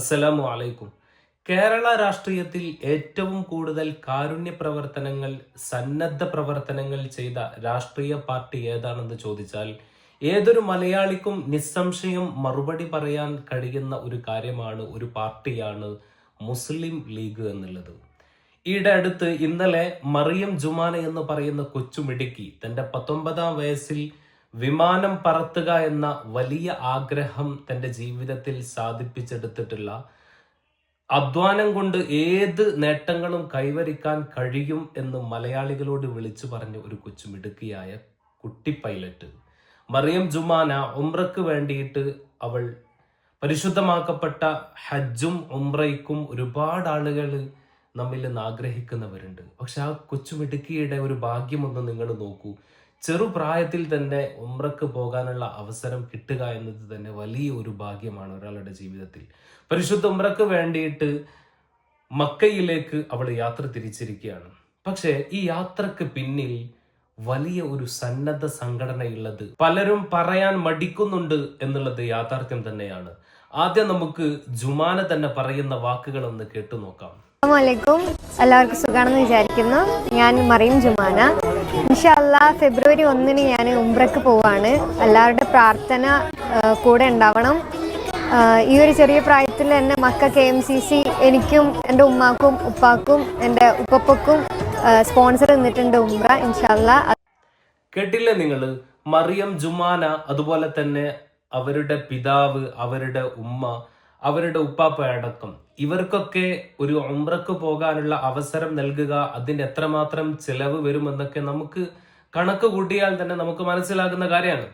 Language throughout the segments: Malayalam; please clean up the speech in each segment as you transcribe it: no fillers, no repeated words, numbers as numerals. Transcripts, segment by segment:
അസ്സലാമു അലൈക്കും. കേരള രാഷ്ട്രീയത്തിൽ ഏറ്റവും കൂടുതൽ കാരുണ്യ പ്രവർത്തനങ്ങൾ, സന്നദ്ധ പ്രവർത്തനങ്ങൾ ചെയ്ത രാഷ്ട്രീയ പാർട്ടി ഏതാണെന്ന് ചോദിച്ചാൽ ഏതൊരു മലയാളിക്കും നിസ്സംശയം മറുപടി പറയാൻ കഴിയുന്ന ഒരു കാര്യമാണ്, ഒരു പാർട്ടിയാണ് മുസ്ലിം ലീഗ് എന്നുള്ളത്. ഈയിടെ അടുത്ത് ഇന്നലെ മറിയം ജുമാന എന്ന് പറയുന്ന കൊച്ചുമിടുക്കി തന്റെ 19-ാം വയസ്സിൽ വിമാനം പറത്തുക എന്ന വലിയ ആഗ്രഹം തന്റെ ജീവിതത്തിൽ സാധിപ്പിച്ചെടുത്തിട്ടുള്ള, അധ്വാനം കൊണ്ട് ഏത് നേട്ടങ്ങളും കൈവരിക്കാൻ കഴിയും എന്ന് മലയാളികളോട് വിളിച്ചു പറഞ്ഞ ഒരു കൊച്ചുമിടുക്കിയായ കുട്ടി പൈലറ്റ് മറിയം ജുമാന ഉംറയ്ക്ക് വേണ്ടിയിട്ട് അവൾ പരിശുദ്ധമാക്കപ്പെട്ട ഹജ്ജും ഉംറയ്ക്കും ഒരുപാട് ആളുകൾ നമ്മിൽ നിന്ന് ആഗ്രഹിക്കുന്നവരുണ്ട്. പക്ഷെ ആ കൊച്ചുമിടുക്കിയുടെ ഒരു ഭാഗ്യമൊന്ന് നിങ്ങൾ നോക്കൂ. ചെറുപ്രായത്തിൽ തന്നെ ഉംറയ്ക്ക് പോകാനുള്ള അവസരം കിട്ടുക എന്നത് തന്നെ വലിയ ഒരു ഭാഗ്യമാണ് ഒരാളുടെ ജീവിതത്തിൽ. പരിശുദ്ധ ഉംറയ്ക്ക് വേണ്ടിയിട്ട് മക്കയിലേക്ക് അവൾ യാത്ര തിരിച്ചിരിക്കുകയാണ്. പക്ഷെ ഈ യാത്രക്ക് പിന്നിൽ വലിയ ഒരു സന്നദ്ധ സംഘടനയുള്ളത് പലരും പറയാൻ മടിക്കുന്നുണ്ട് എന്നുള്ളത് യാഥാർത്ഥ്യം തന്നെയാണ്. ആദ്യം നമുക്ക് ജുമാന തന്നെ പറയുന്ന വാക്കുകൾ ഒന്ന് കേട്ടു നോക്കാം. അസ്സലാമലൈക്കും, എല്ലാവർക്കും സുഖാണെന്ന് വിചാരിക്കുന്നു. ഞാൻ മറിയം ജുമാന. ഇൻഷാ അല്ലാഹ് ഫെബ്രുവരി 1 ഞാൻ ഉംറയ്ക്ക് പോവാണ്. എല്ലാവരുടെ പ്രാർത്ഥന കൂടെ ഉണ്ടാവണം. ഈ ഒരു ചെറിയ പ്രായത്തിൽ തന്നെ മക്ക KMCC എനിക്കും എൻ്റെ ഉമ്മാക്കും ഉപ്പാക്കും എൻ്റെ ഉപ്പപ്പക്കും സ്പോൺസർ തന്നിട്ടുണ്ട് ഉംറ. ഇൻഷാ അല്ലാഹ്. കേട്ടില്ലേ നിങ്ങൾ? മറിയം ജുമാന, അതുപോലെ തന്നെ അവരുടെ പിതാവ്, അവരുടെ ഉമ്മ, അവരുടെ ഉപ്പാപ്പ അടക്കം ഇവർക്കൊക്കെ ഒരു ഉംറയ്ക്ക് പോകാനുള്ള അവസരം നൽകുക, അതിന് എത്രമാത്രം ചെലവ് വരുമെന്നൊക്കെ നമുക്ക് കണക്ക് കൂട്ടിയാൽ തന്നെ നമുക്ക് മനസ്സിലാകുന്ന കാര്യമാണ്.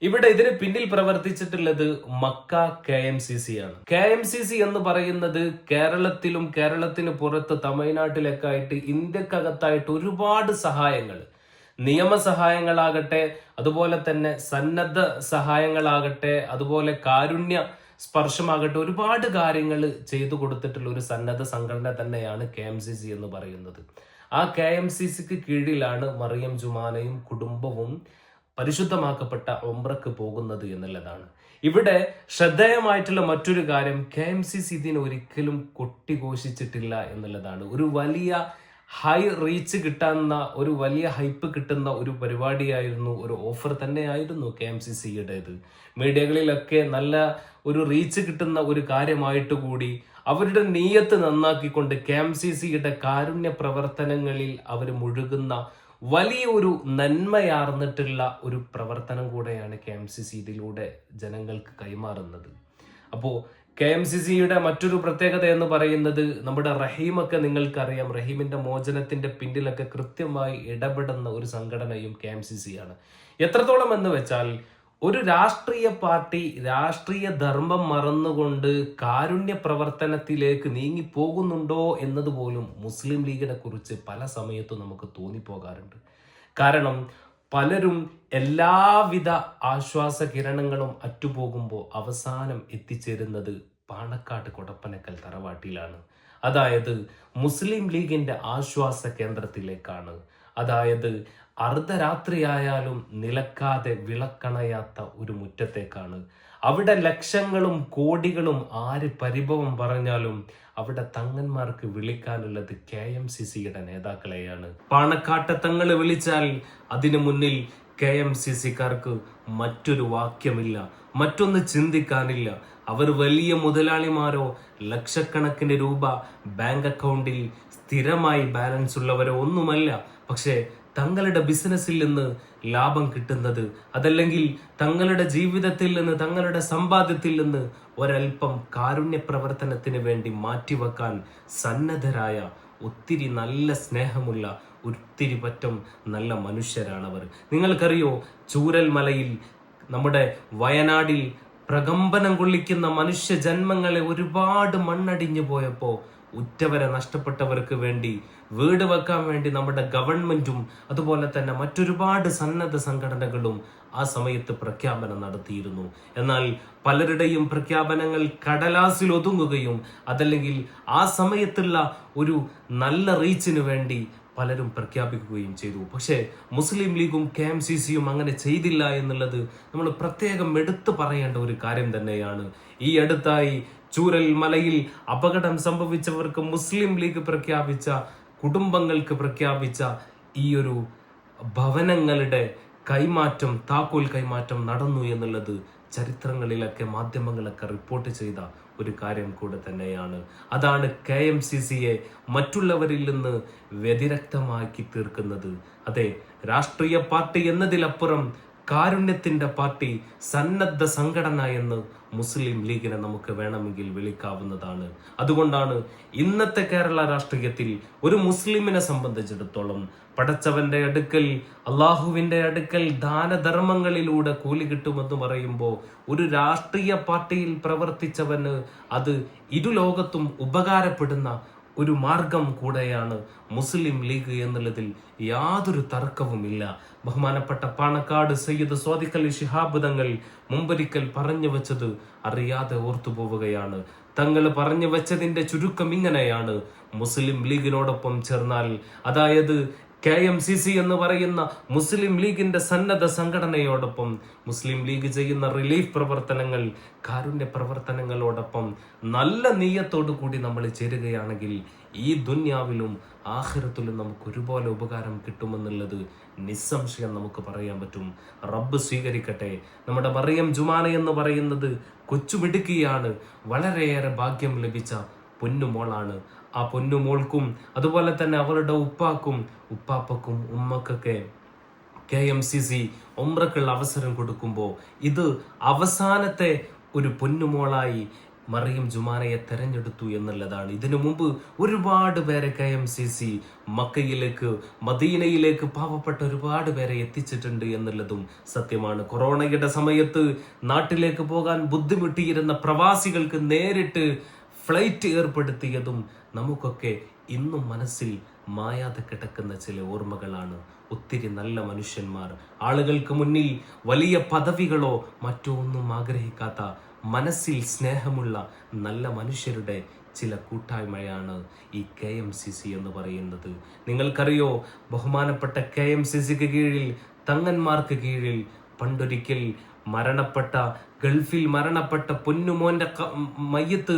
ഇവിടെ ഇതിന് പിന്നിൽ പ്രവർത്തിച്ചിട്ടുള്ളത് മക്ക KMCC ആണ്. KMCC എന്ന് പറയുന്നത് കേരളത്തിലും കേരളത്തിന് പുറത്ത് തമിഴ്നാട്ടിലൊക്കെ ആയിട്ട് ഇന്ത്യക്കകത്തായിട്ട് ഒരുപാട് സഹായങ്ങൾ, നിയമസഹായങ്ങളാകട്ടെ, അതുപോലെ തന്നെ സന്നദ്ധ സഹായങ്ങളാകട്ടെ, അതുപോലെ കാരുണ്യ സ്പർശമാകട്ടെ, ഒരുപാട് കാര്യങ്ങൾ ചെയ്തു കൊടുത്തിട്ടുള്ള ഒരു സന്നദ്ധ സംഘടന തന്നെയാണ് KMCC എന്ന് പറയുന്നത്. ആ KMCCക്ക് കീഴിലാണ് മറിയം ജുമാനയും കുടുംബവും പരിശുദ്ധമാക്കപ്പെട്ട ഉംറയ്ക്ക് പോകുന്നത് എന്നുള്ളതാണ്. ഇവിടെ ശ്രദ്ധേയമായിട്ടുള്ള മറ്റൊരു കാര്യം, KMCC ഇതിന് ഒരിക്കലും കൊട്ടിഘോഷിച്ചിട്ടില്ല എന്നുള്ളതാണ്. ഒരു വലിയ ഹൈ റീച്ച് കിട്ടുന്ന, ഒരു വലിയ ഹൈപ്പ് കിട്ടുന്ന ഒരു പരിപാടിയായിരുന്നു, ഒരു ഓഫർ തന്നെയായിരുന്നു KMCCയുടേത്. മീഡിയകളിലൊക്കെ നല്ല ഒരു റീച്ച് കിട്ടുന്ന ഒരു കാര്യമായിട്ട് കൂടി അവരുടെ നീയത്ത് നന്നാക്കിക്കൊണ്ട് KMCCയുടെ കാരുണ്യ പ്രവർത്തനങ്ങളിൽ അവർ മുഴുകുന്ന വലിയ ഒരു നന്മയാർന്നിട്ടുള്ള ഒരു പ്രവർത്തനം കൂടെയാണ് KMCC ഇതിലൂടെ ജനങ്ങൾക്ക് കൈമാറുന്നത്. അപ്പോൾ KMCCയുടെ മറ്റൊരു പ്രത്യേകത എന്ന് പറയുന്നത്, നമ്മുടെ റഹീമൊക്കെ നിങ്ങൾക്കറിയാം, റഹീമിന്റെ മോചനത്തിന്റെ പിന്നിലൊക്കെ കൃത്യമായി ഇടപെടുന്ന ഒരു സംഘടനയും KMCC ആണ്. എത്രത്തോളം എന്ന് വെച്ചാൽ, ഒരു രാഷ്ട്രീയ പാർട്ടി രാഷ്ട്രീയ ധർമ്മം മറന്നുകൊണ്ട് കാരുണ്യ പ്രവർത്തനത്തിലേക്ക് നീങ്ങി പോകുന്നുണ്ടോ എന്നതുപോലും മുസ്ലിം ലീഗിനെ കുറിച്ച് പല സമയത്തും നമുക്ക് തോന്നിപ്പോകാറുണ്ട്. കാരണം പലരും എല്ലാവിധ ആശ്വാസ കിരണങ്ങളും അറ്റുപോകുമ്പോൾ അവസാനം എത്തിച്ചേരുന്നത് പാണക്കാട് കൊടപ്പനക്കൽ തറവാട്ടിലാണ്. അതായത് മുസ്ലിം ലീഗിന്റെ ആശ്വാസ കേന്ദ്രത്തിലേക്കാണ്. അതായത് അർദ്ധരാത്രിയായാലും നിലക്കാതെ വിളക്കണയാത്ത ഒരു മുറ്റത്തേക്കാണ്. അവിടെ ലക്ഷങ്ങളും കോടികളും ആര് പരിഭവം പറഞ്ഞാലും അവിടെ തങ്ങന്മാർക്ക് വിളിക്കാനുള്ളത് KMCCയുടെ നേതാക്കളെയാണ്. പാണക്കാട്ടെ തങ്ങളെ വിളിച്ചാൽ അതിനു മുന്നിൽ KMCCക്കാർക്ക് മറ്റൊരു വാക്യമില്ല, മറ്റൊന്ന് ചിന്തിക്കാനില്ല. അവർ വലിയ മുതലാളിമാരോ ലക്ഷക്കണക്കിന് രൂപ ബാങ്ക് അക്കൗണ്ടിൽ സ്ഥിരമായി ബാലൻസ് ഉള്ളവരോ ഒന്നുമല്ല. പക്ഷേ തങ്ങളുടെ ബിസിനസ്സിൽ നിന്ന് ലാഭം കിട്ടുന്നത്, അതല്ലെങ്കിൽ തങ്ങളുടെ ജീവിതത്തിൽ നിന്ന്, തങ്ങളുടെ സമ്പാദ്യത്തിൽ നിന്ന് ഒരൽപ്പം കാരുണ്യ പ്രവർത്തനത്തിന് വേണ്ടി മാറ്റിവെക്കാൻ സന്നദ്ധരായ, ഒത്തിരി നല്ല സ്നേഹമുള്ള, ഒത്തിരി പറ്റം നല്ല മനുഷ്യരാണവർ. നിങ്ങൾക്കറിയോ, ചൂരൽമലയിൽ, നമ്മുടെ വയനാടിൽ പ്രകമ്പനം കൊള്ളിക്കുന്ന മനുഷ്യ ജന്മങ്ങളെ ഒരുപാട് മണ്ണടിഞ്ഞു പോയപ്പോൾ ഉറ്റവരെ നഷ്ടപ്പെട്ടവർക്ക് വേണ്ടി വീട് വെക്കാൻ വേണ്ടി നമ്മുടെ ഗവൺമെന്റും അതുപോലെ തന്നെ മറ്റൊരുപാട് സന്നദ്ധ സംഘടനകളും ആ സമയത്ത് പ്രഖ്യാപനം നടത്തിയിരുന്നു. എന്നാൽ പലരുടെയും പ്രഖ്യാപനങ്ങൾ കടലാസിൽ ഒതുങ്ങുകയും, അതല്ലെങ്കിൽ ആ സമയത്തുള്ള ഒരു നല്ല റീച്ചിന് വേണ്ടി പലരും പ്രഖ്യാപിക്കുകയും ചെയ്തു. പക്ഷേ മുസ്ലിം ലീഗും KMCCയും അങ്ങനെ ചെയ്തില്ല എന്നുള്ളത് നമ്മൾ പ്രത്യേകം എടുത്തു പറയേണ്ട ഒരു കാര്യം തന്നെയാണ്. ഈ അടുത്തായി ചൂരൽ മലയിൽ അപകടം സംഭവിച്ചവർക്ക് മുസ്ലിം ലീഗ് പ്രഖ്യാപിച്ച, കുടുംബങ്ങൾക്ക് പ്രഖ്യാപിച്ച ഈ ഒരു ഭവനങ്ങളുടെ കൈമാറ്റം, താക്കോൽ കൈമാറ്റം നടന്നു എന്നുള്ളത് ചരിത്രങ്ങളിലൊക്കെ മാധ്യമങ്ങളൊക്കെ റിപ്പോർട്ട് ചെയ്ത ഒരു കാര്യം കൂടെ തന്നെയാണ്. അതാണ് KMCCയെ മറ്റുള്ളവരിൽ നിന്ന് വ്യതിരക്തമാക്കി തീർക്കുന്നത്. അതെ, രാഷ്ട്രീയ പാർട്ടി എന്നതിലപ്പുറം കാരുണ്യത്തിന്റെ പാർട്ടി, സന്നദ്ധ സംഘടന എന്ന് മുസ്ലിം ലീഗിനെ നമുക്ക് വേണമെങ്കിൽ വിളിക്കാവുന്നതാണ്. അതുകൊണ്ടാണ് ഇന്നത്തെ കേരള രാഷ്ട്രീയത്തിൽ ഒരു മുസ്ലിമിനെ സംബന്ധിച്ചിടത്തോളം പടച്ചവന്റെ അടുക്കൽ, അള്ളാഹുവിന്റെ അടുക്കൽ ദാനധർമ്മങ്ങളിലൂടെ കൂലി കിട്ടുമെന്ന് പറയുമ്പോൾ ഒരു രാഷ്ട്രീയ പാർട്ടിയിൽ പ്രവർത്തിച്ചവന് അത് ഇരുലോകത്തും ഉപകാരപ്പെടുന്ന ഒരു മാർഗം കൂടെയാണ് മുസ്ലിം ലീഗ് എന്നുള്ളതിൽ യാതൊരു തർക്കവുമില്ല. ബഹുമാനപ്പെട്ട പാണക്കാട് സയ്യിദ് സ്വാദിഖ് അലി ശിഹാബ് തങ്ങൾ മുമ്പൊരിക്കൽ പറഞ്ഞു വെച്ചത് അറിയാതെ ഓർത്തുപോവുകയാണ്. തങ്ങൾ പറഞ്ഞു വെച്ചതിന്റെ ചുരുക്കം ഇങ്ങനെയാണ്: മുസ്ലിം ലീഗിനോടൊപ്പം ചേർന്നാൽ, അതായത് KMCC എന്ന് പറയുന്ന മുസ്ലിം ലീഗിന്റെ സന്നദ്ധ സംഘടനയോടൊപ്പം, മുസ്ലിം ലീഗ് ചെയ്യുന്ന റിലീഫ് പ്രവർത്തനങ്ങൾ, കാരുണ്യ പ്രവർത്തനങ്ങളോടൊപ്പം നല്ല നീയത്തോടു കൂടി നമ്മൾ ചേരുകയാണെങ്കിൽ ഈ ദുന്യാവിലും ആഖിറത്തിലും നമുക്ക് ഒരുപോലെ ഉപകാരം കിട്ടുമെന്നുള്ളത് നിസ്സംശയം നമുക്ക് പറയാൻ പറ്റും. റബ്ബ് സ്വീകരിക്കട്ടെ. നമ്മുടെ മറിയം ജുമാന എന്ന് പറയുന്നത് കൊച്ചുമിടുക്കിയാണ്. വളരെയേറെ ഭാഗ്യം ലഭിച്ച പൊന്നുമോളാണ്. ആ പൊന്നുമോൾക്കും അതുപോലെ തന്നെ അവളുടെ ഉപ്പാക്കും, ഉപ്പാപ്പക്കും, ഉമ്മക്കൊക്കെ KMCC ഉംറക്കുള്ള അവസരം കൊടുക്കുമ്പോൾ ഇത് അവസാനത്തെ ഒരു പൊന്നുമോളായി മറിയം ജുമാനയെ തെരഞ്ഞെടുത്തു എന്നുള്ളതാണ്. ഇതിനു മുമ്പ് ഒരുപാട് പേരെ KMCC മക്കയിലേക്ക്, മദീനയിലേക്ക്, പാവപ്പെട്ട ഒരുപാട് പേരെ എത്തിച്ചിട്ടുണ്ട് എന്നുള്ളതും സത്യമാണ്. കൊറോണയുടെ സമയത്ത് നാട്ടിലേക്ക് പോകാൻ ബുദ്ധിമുട്ടിയിരുന്ന പ്രവാസികൾക്ക് നേരിട്ട് ഫ്ലൈറ്റ് ഏർപ്പെടുത്തിയതും നമുക്കൊക്കെ ഇന്നും മനസ്സിൽ മായാതെ കിടക്കുന്ന ചില ഓർമ്മകളാണ്. ഒത്തിരി നല്ല മനുഷ്യന്മാർ, ആളുകൾക്ക് മുന്നിൽ വലിയ പദവികളോ മറ്റോ ഒന്നും ആഗ്രഹിക്കാത്ത, മനസ്സിൽ സ്നേഹമുള്ള നല്ല മനുഷ്യരുടെ ചില കൂട്ടായ്മയാണ് ഈ KMCC എന്ന് പറയുന്നത്. നിങ്ങൾക്കറിയോ, ബഹുമാനപ്പെട്ട KMCCക്ക് കീഴിൽ, തങ്ങന്മാർക്ക് കീഴിൽ പണ്ടൊരിക്കൽ മരണപ്പെട്ട, ഗൾഫിൽ മരണപ്പെട്ട പൊന്നുമോന്റെ മയ്യത്ത്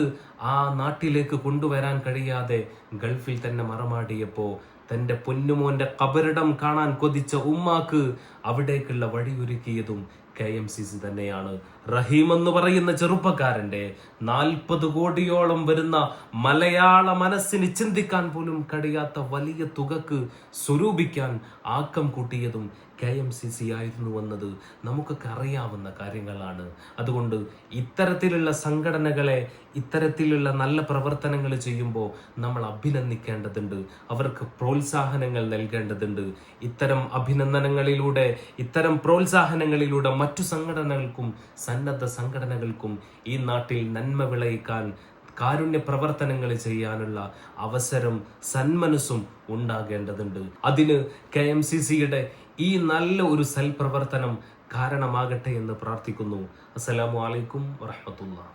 ആ നാട്ടിലേക്ക് കൊണ്ടുവരാൻ കഴിയാതെ ഗൾഫിൽ തന്നെ മറമാടിയപ്പോ തന്റെ പൊന്നുമോന്റെ കബറിടം കാണാൻ കൊതിച്ച ഉമ്മാക്ക് അവിടേക്കുള്ള വഴിയൊരുക്കിയതും KMCC തന്നെയാണ്. റഹീം എന്ന് പറയുന്ന ചെറുപ്പക്കാരന്റെ 40 കോടിയോളം വരുന്ന മലയാള മനസ്സിന് ചിന്തിക്കാൻ പോലും കഴിയാത്ത വലിയ തുകക്ക് സ്വരൂപിക്കാൻ ആക്കം കൂട്ടിയതും KMCC ആയിരുന്നു എന്നത് നമുക്കൊക്കെ അറിയാവുന്ന കാര്യങ്ങളാണ്. അതുകൊണ്ട് ഇത്തരത്തിലുള്ള സംഘടനകളെ, ഇത്തരത്തിലുള്ള നല്ല പ്രവർത്തനങ്ങൾ ചെയ്യുമ്പോൾ നമ്മൾ അഭിനന്ദിക്കേണ്ടതുണ്ട്, അവർക്ക് പ്രോത്സാഹനങ്ങൾ നൽകേണ്ടതുണ്ട്. ഇത്തരം അഭിനന്ദനങ്ങളിലൂടെ, ഇത്തരം പ്രോത്സാഹനങ്ങളിലൂടെ മറ്റു സംഘടനകൾക്കും സന്നദ്ധ സംഘടനകൾക്കും ഈ നാട്ടിൽ നന്മ വിളയിക്കാൻ, കാരുണ്യ പ്രവർത്തനങ്ങൾ ചെയ്യാനുള്ള അവസരം, സന്മനസ്സും ഉണ്ടാകേണ്ടതുണ്ട്. അതിന് KMCCയുടെ ഈ നല്ല ഒരു സൽപ്രവർത്തനം കാരണമാകട്ടെ എന്ന് പ്രാർത്ഥിക്കുന്നു. അസ്സലാമു അലൈക്കും വറഹ്മത്തുള്ളാഹി.